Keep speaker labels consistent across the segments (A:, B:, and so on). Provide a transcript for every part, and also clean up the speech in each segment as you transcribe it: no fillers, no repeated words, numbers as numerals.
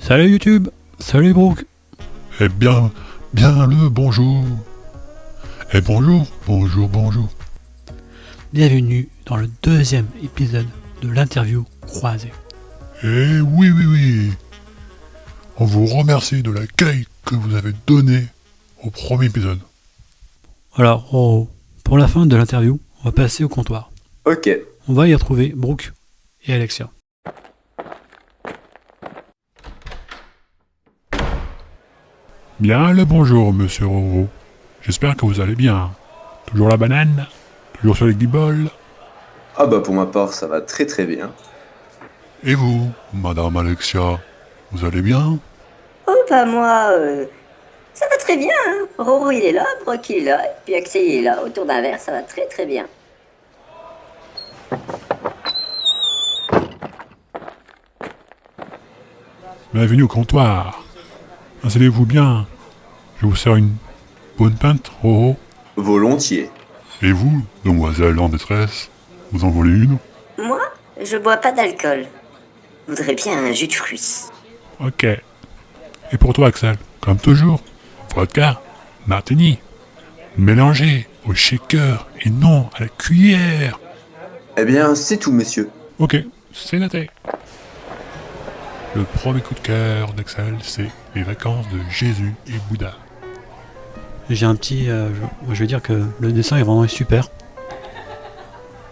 A: Salut YouTube. Salut Brooke.
B: Eh bien, le bonjour. Eh bonjour.
A: Bienvenue dans le deuxième épisode de l'interview croisée.
B: Eh oui. On vous remercie de l'accueil que vous avez donné au premier épisode.
A: Alors, pour la fin de l'interview, on va passer au comptoir.
C: Ok.
A: On va y retrouver Brooke et Alexia.
B: Bien le bonjour, monsieur Roro. J'espère que vous allez bien. Toujours la banane? Toujours sur les guiboles?
C: Ah bah pour ma part, ça va très très bien.
B: Et vous, madame Alexia, vous allez bien?
D: Oh bah moi, ça va très bien, hein. Roro il est là, Brock il est là, et puis Axel il est là, autour d'un verre, ça va très très bien.
B: Bienvenue au comptoir. Installez-vous bien. Je vous sers une bonne pinte, Roro.
C: Volontiers.
B: Et vous, demoiselle en détresse, vous en voulez une?
D: Moi, je bois pas d'alcool. Je voudrais bien un jus de fruits.
B: Ok. Et pour toi, Axel, comme toujours, vodka, martini, mélangé au shaker et non à la cuillère.
C: Eh bien, c'est tout, monsieur.
B: Ok, c'est noté. Le premier coup de cœur d'Axel, c'est les vacances de Jésus et Bouddha.
A: J'ai un petit... je vais dire que le dessin est vraiment super.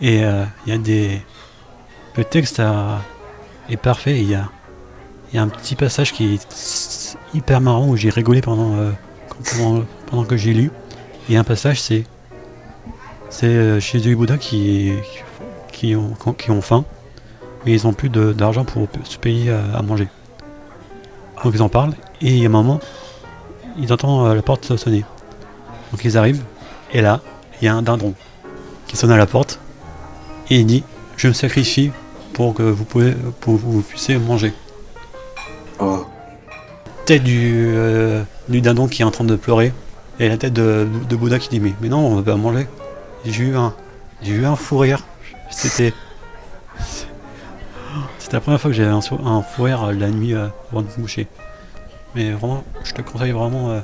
A: Et il y a des... Le texte est parfait. Il y a un petit passage qui est hyper marrant où j'ai rigolé pendant que j'ai lu. Il y a un passage, c'est Jésus et Bouddha qui ont faim, mais ils ont plus d'argent pour se payer à manger. Donc ils en parlent, et il y a un moment, ils entendent la porte sonner. Donc ils arrivent, et là, il y a un dindon qui sonne à la porte, et il dit « Je me sacrifie pour que vous puissiez manger. »
C: Oh.
A: Tête du dindon qui est en train de pleurer, et la tête de Bouddha qui dit « Mais non, on va pas manger. » J'ai eu un fou rire. C'était la première fois que j'avais un fou rire la nuit avant de me coucher. Mais vraiment, je te conseille vraiment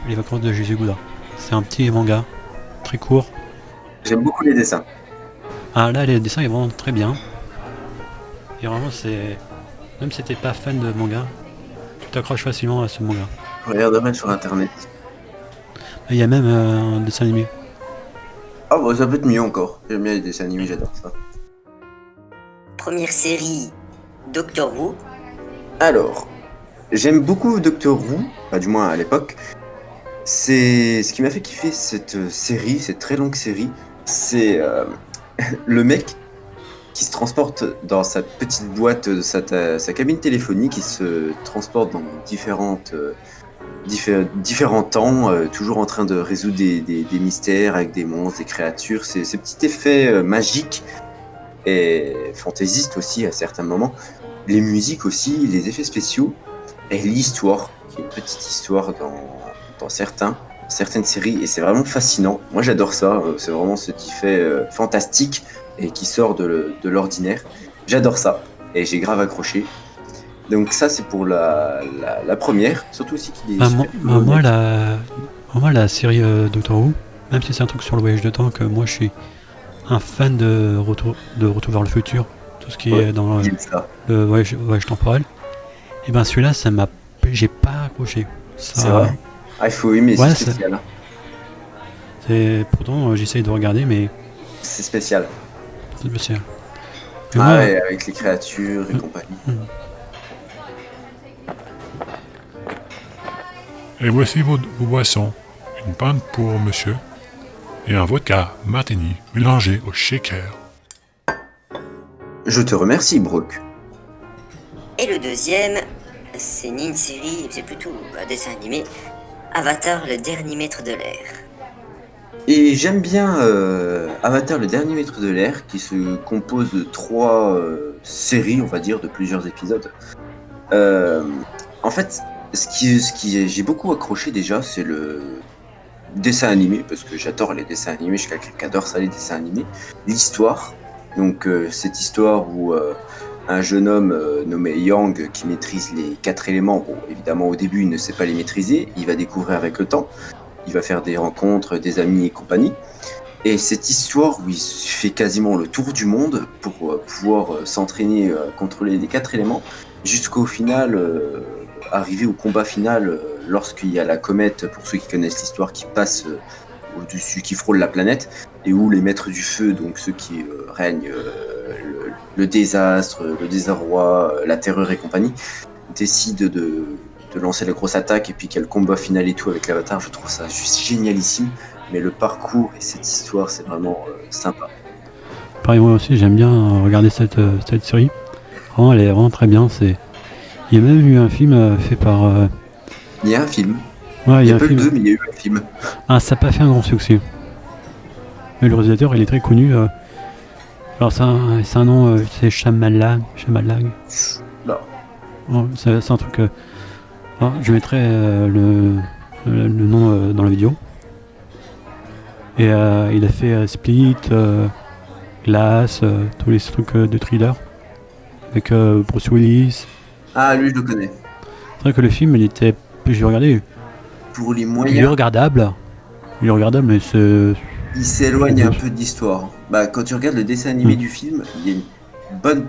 A: les vacances de Jésus Bouddha. C'est un petit manga, très court.
C: J'aime beaucoup les dessins.
A: Ah là, les dessins est vraiment très bien. Et vraiment, même si t'es pas fan de manga, tu t'accroches facilement à ce manga.
C: Je regarderai sur internet.
A: Il y a même un dessin animé.
C: Ah bah ça peut être mieux encore. J'aime bien les dessins animés, j'adore ça.
D: Première série, Doctor Who.
C: Alors, j'aime beaucoup Doctor Who, pas du moins à l'époque. C'est ce qui m'a fait kiffer cette série, cette très longue série. C'est le mec qui se transporte dans sa petite boîte, sa cabine téléphonique, qui se transporte dans différents temps, toujours en train de résoudre des mystères avec des monstres, des créatures. Ces petits effets magiques et fantaisistes aussi à certains moments. Les musiques aussi, les effets spéciaux et l'histoire, qui est une petite histoire dans certaines séries, et c'est vraiment fascinant. Moi j'adore ça, c'est vraiment cet effet fantastique et qui sort de l'ordinaire. J'adore ça, et j'ai grave accroché. Donc ça c'est pour la première, surtout aussi qu'il est
A: moi, la série Doctor Who, même si c'est un truc sur le voyage de temps, que moi je suis un fan de Retour vers le futur, tout ce qui est dans le voyage temporel, et ben celui-là, j'ai pas accroché. Ça,
C: c'est vrai. Ah, il faut aimer,
A: ouais,
C: c'est spécial.
A: Pourtant, j'essaye de regarder, mais
C: C'est spécial.
A: c'est spécial.
C: Ouais, avec les créatures et compagnie.
B: Et voici vos boissons. Une pinte pour monsieur et un vodka martini mélangé au shaker.
C: Je te remercie, Brooke.
D: Et le deuxième, c'est ni une série, c'est plutôt un dessin animé, Avatar, le dernier maître de l'air.
C: Et j'aime bien Avatar, le dernier maître de l'air, qui se compose de 3 séries, on va dire, de plusieurs épisodes. En fait, ce qui j'ai beaucoup accroché déjà, c'est le dessin animé, parce que j'adore les dessins animés, je suis quelqu'un qui adore ça, les dessins animés. L'histoire, donc cette histoire où un jeune homme nommé Yang qui maîtrise les 4 éléments. Bon, évidemment, au début, il ne sait pas les maîtriser. Il va découvrir avec le temps. Il va faire des rencontres, des amis et compagnie. Et cette histoire où il fait quasiment le tour du monde pour pouvoir s'entraîner à contrôler les 4 éléments, jusqu'au final, arriver au combat final, lorsqu'il y a la comète, pour ceux qui connaissent l'histoire, qui passe au-dessus, qui frôle la planète, et où les maîtres du feu, donc ceux qui règnent le désastre, le désarroi, la terreur et compagnie, décident de lancer la grosse attaque, et puis qu'il y a le combat final et tout avec l'avatar. Je trouve ça juste génialissime, mais le parcours et cette histoire, c'est vraiment sympa.
A: Pareil, moi aussi, j'aime bien regarder cette série. Vraiment, elle est vraiment très bien. Il y a même eu un film fait par...
C: Il y a un film.
A: Ouais,
C: Il y a
A: un
C: pas eu
A: film.
C: deux, mais il y a eu un film.
A: Ah, ça n'a pas fait un grand succès. Mais le réalisateur, il est très connu. Alors, c'est un nom, c'est Shyamalan.
C: Non.
A: Oh, c'est un truc... je mettrai le nom dans la vidéo. Et il a fait Split, Glass, tous les trucs de thriller. Avec Bruce Willis.
C: Ah, lui, je le connais.
A: C'est vrai que le film, j'ai regardé,
C: Pour les
A: il est
C: moyens,
A: regardable. Mais c'est...
C: il s'éloigne un peu de l'histoire. Bah, quand tu regardes le dessin animé du film, il y a une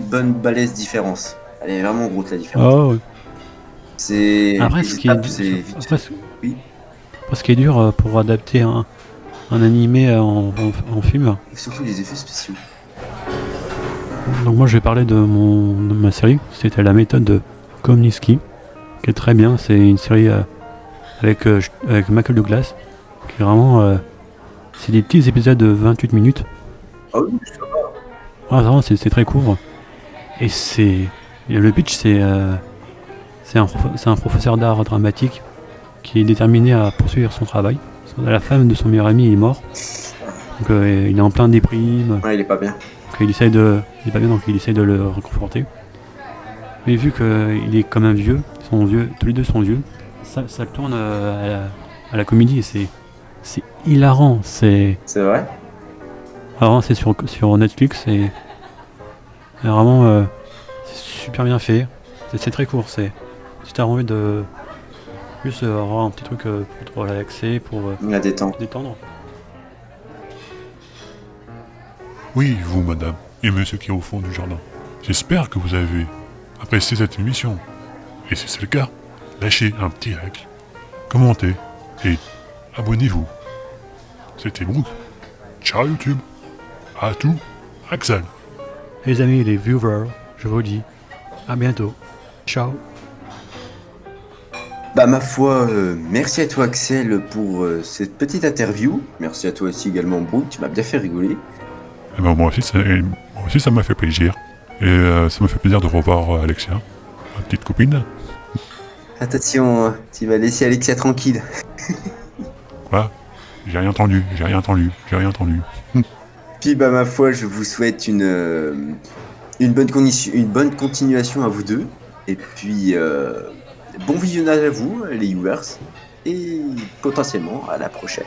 C: bonne balèze différence. Elle est vraiment grosse, la différence.
A: Oh, ouais.
C: C'est...
A: Après,
C: les
A: ce qui est,
C: étapes, c'est vite. Oui.
A: après, ce qui est dur pour adapter un animé en film.
C: Et surtout les effets spéciaux.
A: Donc moi, je vais parler de ma série. C'était La méthode de Kominsky, qui est très bien. C'est une série avec Michael Douglas, qui est vraiment... c'est des petits épisodes de 28 minutes.
C: Ah oui, ça va.
A: Vraiment, c'est très court. Et le pitch, c'est un professeur d'art dramatique qui est déterminé à poursuivre son travail. La femme de son meilleur ami est morte. Donc il est en plein déprime.
C: Ouais, il est pas bien.
A: Donc, il est pas bien, donc il essaye de le réconforter. Mais vu qu'il est comme un vieux, tous les deux sont vieux, ça tourne à la comédie et c'est hilarant.
C: C'est vrai.
A: Vraiment, c'est sur Netflix et vraiment c'est super bien fait. C'est très court. Si t'as envie de juste avoir un petit truc pour te relaxer, pour
C: La détente.
A: te détendre.
B: Oui, vous, madame, et monsieur qui est au fond du jardin. J'espère que vous avez apprécié cette émission. Et si c'est le cas, lâchez un petit like, commentez et abonnez-vous. C'était Brooke. Ciao YouTube. À tout, Axel.
A: Les amis, les viewers, je vous dis à bientôt. Ciao.
C: Bah ma foi, merci à toi Axel pour cette petite interview. Merci à toi aussi également Brooke, tu m'as bien fait rigoler.
B: Eh ben, moi aussi, ça m'a fait plaisir. Et ça m'a fait plaisir de revoir Alexia, ma petite copine.
C: Attention, tu vas laisser Alexia tranquille.
B: Quoi? J'ai rien entendu.
C: Puis bah ma foi, je vous souhaite une bonne continuation à vous deux. Et puis bon visionnage à vous, les viewers. Et potentiellement à la prochaine.